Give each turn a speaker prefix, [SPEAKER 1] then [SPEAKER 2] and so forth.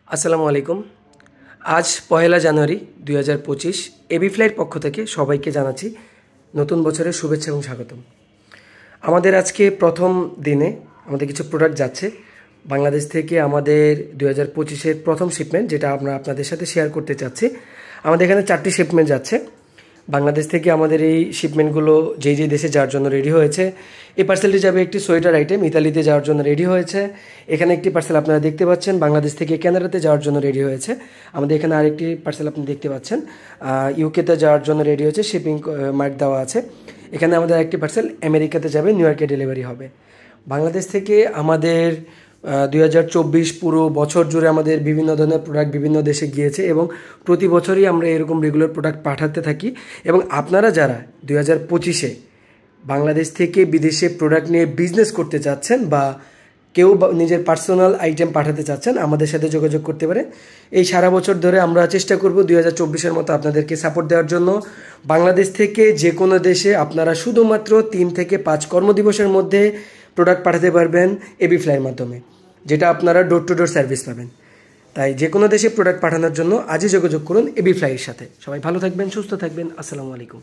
[SPEAKER 1] আসসালামু আলাইকুম। আজ পহেলা জানুয়ারি 2025 এবি ফ্লাইয়ের পক্ষ থেকে সবাইকে জানাচ্ছি নতুন বছরের শুভেচ্ছা এবং স্বাগতম। আমাদের আজকে প্রথম দিনে আমাদের কিছু প্রোডাক্ট যাচ্ছে বাংলাদেশ থেকে। আমাদের 2025-এর প্রথম শিপমেন্ট, যেটা আমরা আপনাদের সাথে শেয়ার করতে চাচ্ছি। আমাদের এখানে 4টি শিপমেন্ট যাচ্ছে বাংলাদেশ থেকে। আমাদের এই শিপমেন্টগুলো যেই দেশে যাওয়ার জন্য রেডি হয়েছে। এই পার্সেলটি যাবে একটি সোয়েটার আইটেম, ইতালিতে যাওয়ার জন্য রেডি হয়েছে। এখানে একটি পার্সেল আপনারা দেখতে পাচ্ছেন বাংলাদেশ থেকে কানাডাতে যাওয়ার জন্য রেডি হয়েছে। আমাদের এখানে আরেকটি পার্সেল আপনি দেখতে পাচ্ছেন ইউকেতে যাওয়ার জন্য রেডি হয়েছে, শিপিং মার্ক দেওয়া আছে। এখানে আমাদের একটি পার্সেল আমেরিকাতে যাবে, নিউ ইয়র্কে ডেলিভারি হবে। বাংলাদেশ থেকে আমাদের 2024 পুরো বছর জুড়ে আমাদের বিভিন্ন ধরনের প্রোডাক্ট বিভিন্ন দেশে গিয়েছে এবং প্রতি বছরই আমরা এরকম রেগুলার প্রোডাক্ট পাঠাতে থাকি। এবং আপনারা যারা 2025-এ বাংলাদেশ থেকে বিদেশে প্রোডাক্ট নিয়ে বিজনেস করতে চাচ্ছেন বা কেউ নিজের পার্সোনাল আইটেম পাঠাতে চাচ্ছেন, আমাদের সাথে যোগাযোগ করতে পারেন। এই সারা বছর ধরে আমরা চেষ্টা করব 2024-এর মতো আপনাদেরকে সাপোর্ট দেওয়ার জন্য। বাংলাদেশ থেকে যে কোনো দেশে আপনারা শুধুমাত্র 3 থেকে 5 কর্মদিবসের মধ্যে প্রোডাক্ট পাঠাতে পারবেন এবি ফ্লাইয়ের মাধ্যমে, যেটা আপনারা ডোর টু ডোর সার্ভিস পাবেন। তাই যে কোনো দেশে প্রোডাক্ট পাঠানোর জন্য আজই যোগাযোগ করুন এবি ফ্লাইয়ের সাথে। সবাই ভালো থাকবেন, সুস্থ থাকবেন। আসসালামু আলাইকুম।